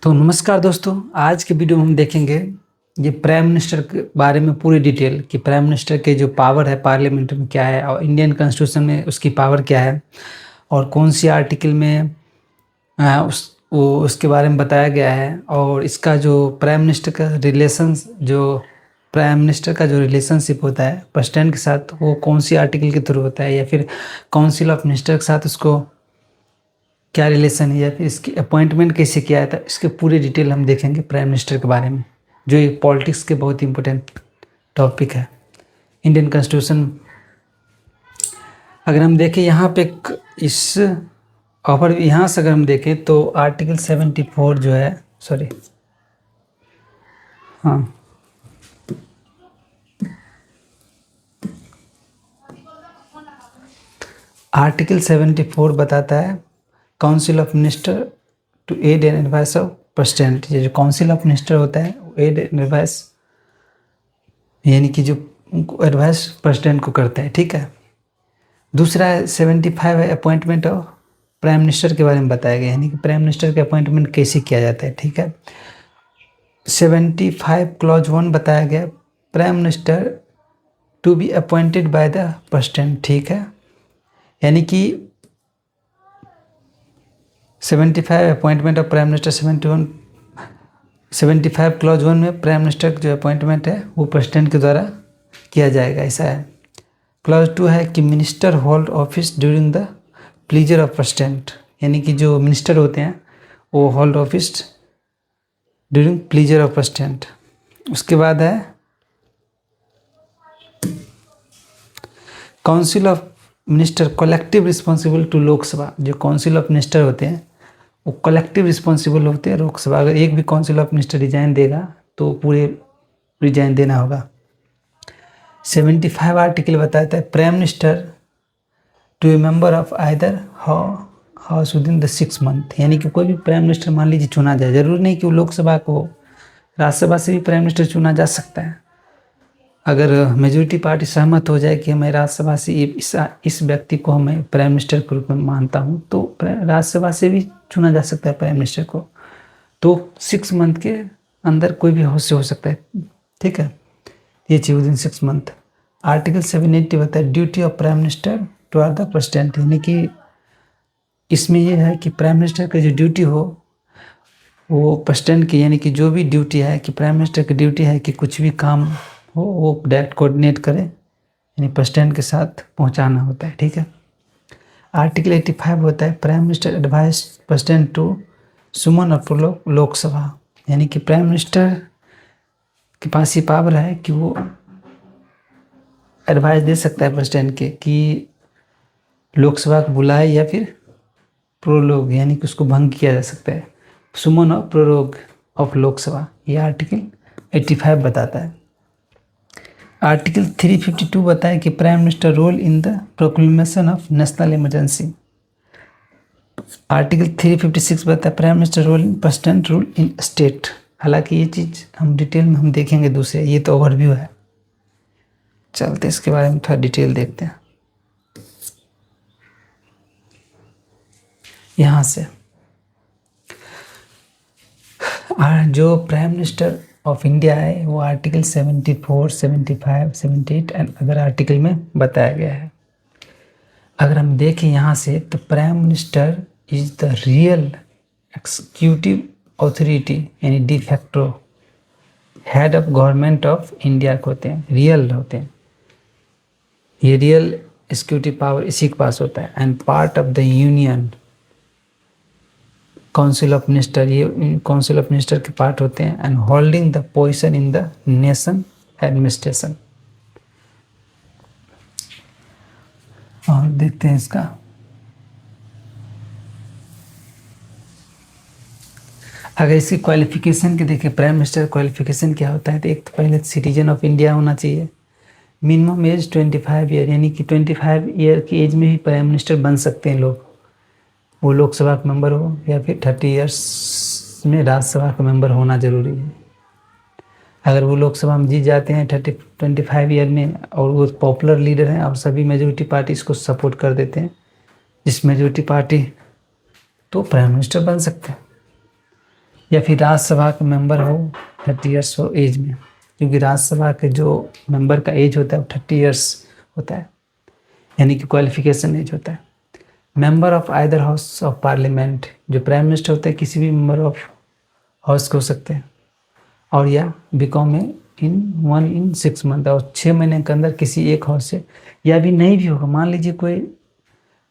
तो नमस्कार दोस्तों, आज के वीडियो में हम देखेंगे ये प्राइम मिनिस्टर के बारे में पूरी डिटेल कि प्राइम मिनिस्टर के जो पावर है पार्लियामेंट में क्या है और इंडियन कॉन्स्टिट्यूशन में उसकी पावर क्या है और कौन सी आर्टिकल में उसके बारे में बताया गया है। और इसका जो प्राइम मिनिस्टर का जो रिलेशनशिप होता है प्रेसिडेंट के साथ, वो कौन सी आर्टिकल के थ्रू होता है या फिर काउंसिल ऑफ मिनिस्टर के साथ उसको क्या रिलेशन है या फिर इसकी अपॉइंटमेंट कैसे किया था, इसके पूरी डिटेल हम देखेंगे प्राइम मिनिस्टर के बारे में, जो ये पॉलिटिक्स के बहुत इंपॉर्टेंट टॉपिक है इंडियन कॉन्स्टिट्यूशन। अगर हम देखें यहाँ पे इस ऑफर यहाँ से अगर हम देखें तो आर्टिकल 74 जो है आर्टिकल 74 बताता है council of minister to aid and advice of president. ये जो काउंसिल ऑफ मिनिस्टर होता है वो एड एंड एडवाइस यानी कि जो एडवाइस प्रेसिडेंट को करता है, ठीक है। दूसरा है 75 है अपॉइंटमेंट ऑफ प्राइम मिनिस्टर के बारे में बताया गया, यानी कि प्राइम मिनिस्टर का अपॉइंटमेंट कैसे किया जाता है, ठीक है। 75 क्लॉज 1 बताया गया prime minister to be appointed by the president, ठीक है। यानी कि 75 appointment of prime minister 75 clause 1 में प्राइम मिनिस्टर का जो अपॉइंटमेंट है वो प्रेसिडेंट के द्वारा किया जाएगा, ऐसा है। क्लॉज 2 है कि minister hold office during the pleasure of president, यानी कि जो मिनिस्टर होते हैं वो hold office during pleasure of president. उसके बाद है council of minister collective responsible to Lok Sabha. जो काउंसिल ऑफ मिनिस्टर होते हैं वो कलेक्टिव रिस्पॉन्सिबल होते हैं लोकसभा। अगर एक भी काउंसिल ऑफ मिनिस्टर रिजाइन देगा तो पूरे रिजाइन देना होगा। 75 आर्टिकल बताता है prime minister to a member of either house within the 6 month, यानी कि कोई भी प्राइम मिनिस्टर मान लीजिए चुना जाए, जरूरी नहीं कि वो लोकसभा को, राज्यसभा से भी प्राइम मिनिस्टर चुना जा सकता है। अगर मेजोरिटी पार्टी सहमत हो जाए कि मैं राज्यसभा से इस व्यक्ति को मैं प्राइम मिनिस्टर के रूप में मानता हूँ, तो राज्यसभा से भी चुना जा सकता है प्राइम मिनिस्टर को। तो 6 मंथ के अंदर कोई भी हाउस से हो सकता है, ठीक है। ये चीज विद इन 6 मंथ। आर्टिकल 780 बताता है duty of prime minister toward the president, यानी कि इसमें यह है कि प्राइम मिनिस्टर का जो ड्यूटी हो वो प्रेसिडेंट की, यानी कि जो भी ड्यूटी है कि प्राइम मिनिस्टर की ड्यूटी है कि कुछ भी काम हो वो डायरेक्ट कोऑर्डिनेट करे, यानी प्रेसिडेंट के साथ पहुंचाना होता है, ठीक है। आर्टिकल 85 होता है prime minister advice president to summon और लोकसभा, यानी कि प्राइम मिनिस्टर के पास ये पावर है कि वो एडवाइस दे सकता है प्रेसिडेंट के कि लोकसभा को बुलाए या फिर प्रोलोग, यानी कि उसको भंग किया जा सकता है। सुमन और प्रोलोग ऑफ लोकसभा, ये आर्टिकल 85 बताता है। आर्टिकल 352 बताया कि prime minister role in the proclamation of national emergency. Article 356 बताता है prime minister role in president rule in state. हालांकि ये चीज़ हम डिटेल में हम देखेंगे दूसरे, ये तो ओवरव्यू है। चलते इसके बारे में थोड़ा डिटेल देखते हैं। यहाँ से जो प्राइम मिनिस्टर ऑफ इंडिया है वो आर्टिकल 74, 75, 78 एंड अदर आर्टिकल में बताया गया है। अगर हम देखें यहाँ से तो prime minister is the real executive authority, यानी de facto head of government of India होते हैं, रियल होते हैं। ये रियल एक्सिक्यूटिव पावर इसी के पास होता है। And part of the union council of minister, ये काउंसिल ऑफ मिनिस्टर के पार्ट होते हैं। And holding the position in the nation administration. और देखते हैं इसका। अगर इसकी क्वालिफिकेशन की देखें, प्राइम मिनिस्टर क्वालिफिकेशन क्या होता है, तो एक तो पहले सिटीजन ऑफ इंडिया होना चाहिए। मिनिमम एज 25 ईयर, यानी कि 25 ईयर की एज में ही प्राइम मिनिस्टर बन सकते हैं लोग, वो लोकसभा का मेंबर हो या फिर 30 ईयर्स में राज्यसभा का मेंबर होना जरूरी है। अगर वो लोकसभा में जीत जाते हैं 25 ईयर में और वो पॉपुलर लीडर हैं और सभी मेजोरिटी पार्टी इसको सपोर्ट कर देते हैं, जिस मेजोरिटी पार्टी, तो प्राइम मिनिस्टर बन सकते हैं। या फिर राज्यसभा का मेंबर हो 30 ईयर्स हो एज में, क्योंकि राज्यसभा के जो मेंबर का एज होता है वो 30 ईयर्स होता है, यानी कि क्वालिफिकेशन एज होता है। Member of either house of parliament, जो प्राइम मिनिस्टर होते हैं किसी भी मेंबर ऑफ हाउस को हो सकते हैं, और या बिकॉम इन 6 मंथ, और 6 महीने के अंदर किसी एक हाउस से, या भी नहीं भी होगा, मान लीजिए कोई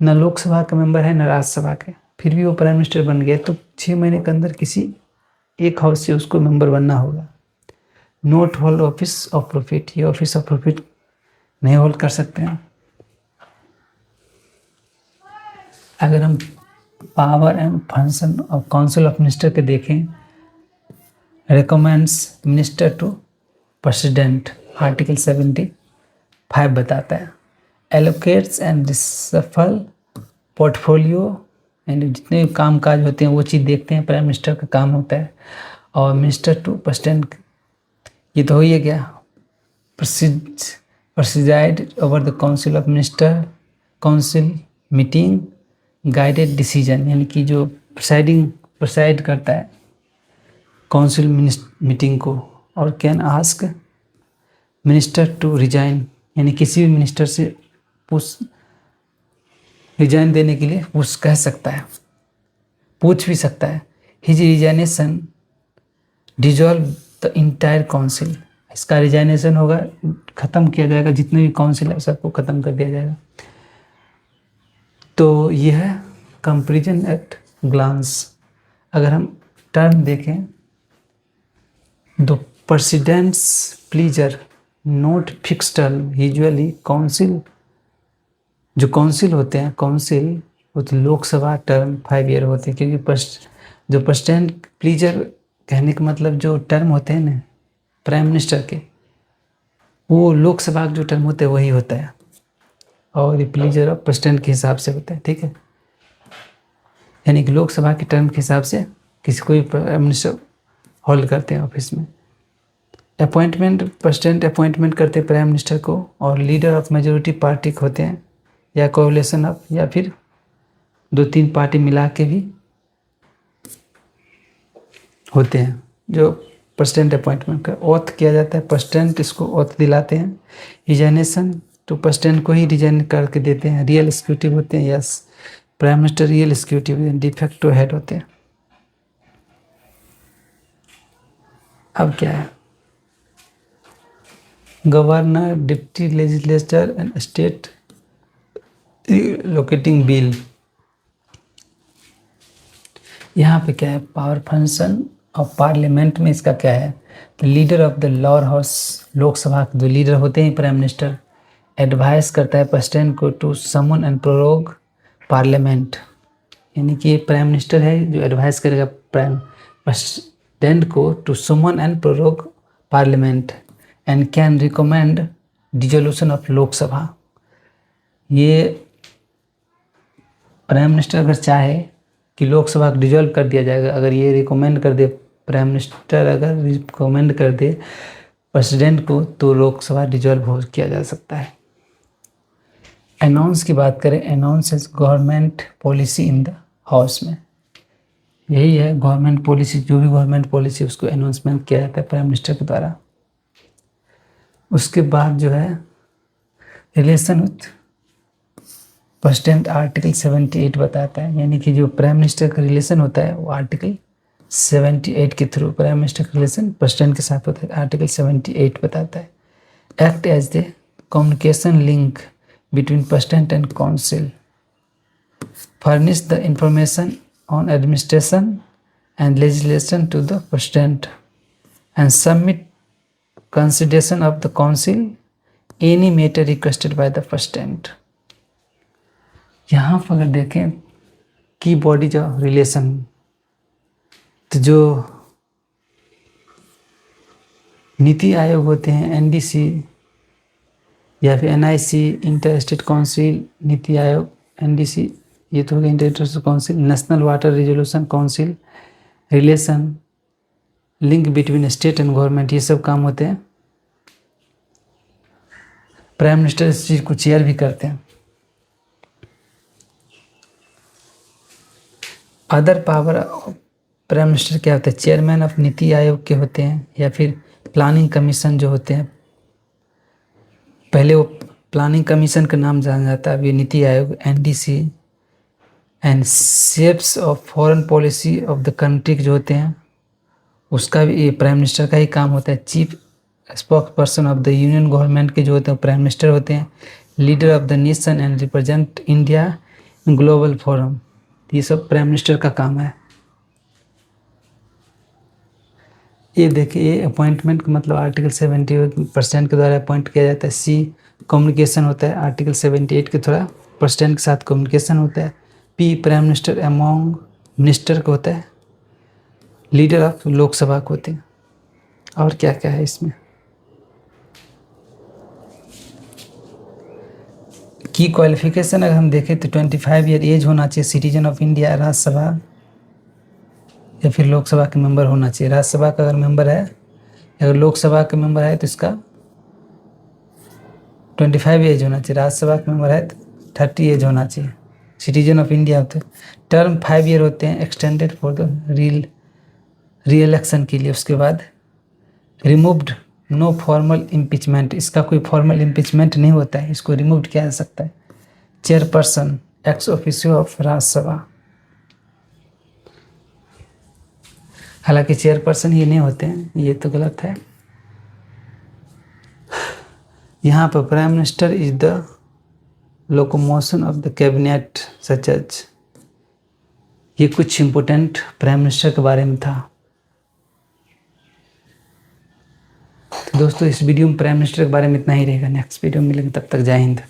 न लोकसभा का मेंबर है न राज्यसभा के, फिर भी वो प्राइम मिनिस्टर बन गए, तो 6 महीने के अंदर किसी एक हाउस से उसको मेंबर बनना होगा। Not hold office of profit, ये ऑफिस ऑफ प्रॉफिट नहीं होल्ड कर सकते हैं। अगर हम power and function of council of minister के देखें, recommends minister to president, article 75 बताता है। एलोकेट्स एंड रिसफल पोर्टफोलियो, यानी जितने भी काम काज होते हैं वो चीज़ देखते हैं, प्राइम मिनिस्टर का काम होता है। और मिनिस्टर टू प्रेसिडेंट, ये तो हो ही गया। Presided over the council of minister, council meeting, guided decision, यानी कि जो प्रेसाइड करता है काउंसिल मीटिंग को। और can ask minister to resign, यानी किसी भी मिनिस्टर से रिजाइन देने के लिए कह सकता है, पूछ भी सकता है। His resignation dissolve the entire council, इसका रिजाइनेशन होगा, ख़त्म किया जाएगा, जितने भी काउंसिल है सबको ख़त्म कर दिया जाएगा। तो यह है कंपेरिजन एट ग्लांस। अगर हम टर्म देखें, the president's pleasure not fix term, usually council, जो काउंसिल होते हैं, काउंसिल वो तो लोकसभा टर्म 5 ईयर होते हैं, क्योंकि जो प्रेसिडेंट प्लीजर कहने का मतलब जो टर्म होते हैं ना प्राइम मिनिस्टर के, वो लोकसभा के जो टर्म होते हैं वही होता है, और ये प्लीजर ऑफ प्रेसिडेंट के हिसाब से होता है, ठीक है। यानी कि लोकसभा के टर्म के हिसाब से किसी कोई प्राइम मिनिस्टर होल्ड करते हैं ऑफिस में। अपॉइंटमेंट, प्रेसिडेंट अपॉइंटमेंट करते हैं प्राइम मिनिस्टर को, और लीडर ऑफ मेजोरिटी पार्टी होते हैं, या कोएलिशन ऑफ, या फिर 2-3 पार्टी मिला के भी होते हैं जो प्रेसिडेंट अपॉइंटमेंट का ओथ किया जाता है। प्रेसिडेंट इसको ओथ दिलाते हैं। रिजाइनेशन तो प्रेसिडेंट को ही रिजाइन करके देते हैं। रियल एग्जीक्यूटिव होते हैं, yes, prime minister real executive, de facto head होते हैं। अब क्या है, governor, deputy legislature and state locating bill. यहाँ पे क्या है, पावर फंक्शन ऑफ पार्लियामेंट में इसका क्या है, तो leader of the lower house, Lok Sabha के जो लीडर होते हैं प्राइम मिनिस्टर, एडवाइस करता है प्रेसिडेंट को to summon and prorogue parliament, यानी कि ये प्राइम मिनिस्टर है जो एडवाइस करेगा प्रेसिडेंट को to summon and prorogue parliament and can recommend dissolution of Lok Sabha. ये प्राइम मिनिस्टर अगर चाहे कि लोकसभा को डिजॉल्व कर दिया जाएगा, अगर ये रिकमेंड कर दे, प्राइम मिनिस्टर अगर रिकमेंड कर दे प्रेसिडेंट को, तो लोकसभा डिजॉल्व हो किया जा सकता है। अनाउंस की बात करें, announce is government policy in the house में, यही है गवर्नमेंट पॉलिसी, जो भी गवर्नमेंट पॉलिसी उसको अनाउंसमेंट किया जाता है प्राइम मिनिस्टर के द्वारा। उसके बाद जो है रिलेशन विथ प्रेसिडेंट, आर्टिकल 78 बताता है, यानी कि जो प्राइम मिनिस्टर का रिलेशन होता है वो आर्टिकल 78 के थ्रू प्राइम मिनिस्टर का रिलेशन प्रेसिडेंट के साथ होता है, आर्टिकल 78 बताता है। Act as the communication link between president and council, furnish the information on administration and legislation to the president and submit consideration of the council any matter requested by the president. यहाँ पर अगर देखें की body जो relation, तो जो नीति आयोग होते हैं, एनडीसी या फिर NIC, inter state council, NITI Aayog, NDC, ये तो हो गया inter council, national water resolution council, relation, link between state and government, ये सब काम होते हैं। प्राइम मिनिस्टर इस चीज़ को चेयर भी करते हैं। अदर पावर प्राइम मिनिस्टर क्या होता है? चेयरमैन ऑफ नीति आयोग के होते हैं, या फिर प्लानिंग कमीशन जो होते हैं, पहले वो प्लानिंग कमीशन का नाम जाना जाता है, अब ये NITI Aayog NDC, and shapes of foreign policy of the country जो होते हैं उसका भी ये प्राइम मिनिस्टर का ही काम होता है। Chief spokes person of the union government के जो होते हैं प्राइम मिनिस्टर होते हैं। Leader of the nation and represent India in global forum, ये सब प्राइम मिनिस्टर का काम है। ये देखिए, ये अपॉइंटमेंट का मतलब आर्टिकल 78% के द्वारा अपॉइंट किया जाता है। C कम्युनिकेशन होता है, आर्टिकल 78 के थोड़ा परसेंट के साथ कम्युनिकेशन होता है। P prime minister among minister का होता है। लीडर ऑफ लोकसभा को होते हैं। और क्या क्या है इसमें? की क्वालिफिकेशन अगर हम देखें तो 25 ईयर एज होना चाहिए, सिटीजन ऑफ इंडिया, राज्यसभा या फिर लोकसभा के मेंबर होना चाहिए। राज्यसभा का अगर मेंबर है, अगर लोकसभा के मेंबर है तो इसका 25 एज होना चाहिए। राज्यसभा के मेंबर है तो 30 एज होना चाहिए। सिटीजन ऑफ इंडिया होते हैं। टर्म 5 ईयर होते हैं, एक्सटेंडेड फॉर द री इलेक्शन के लिए। उसके बाद रिमूव्ड, नो फॉर्मल इम्पीचमेंट, इसका कोई फॉर्मल इम्पीचमेंट नहीं होता है, इसको रिमूव्ड किया जा सकता है। Chairperson ex officio of Rajya Sabha, हालांकि चेयरपर्सन ये नहीं होते हैं, ये तो गलत है। यहाँ पर prime minister is the locomotion of the cabinet such as, ये कुछ इंपॉर्टेंट प्राइम मिनिस्टर के बारे में था। तो दोस्तों इस वीडियो में प्राइम मिनिस्टर के बारे में इतना ही रहेगा। नेक्स्ट वीडियो में मिलेंगे, तब तक जय हिंद।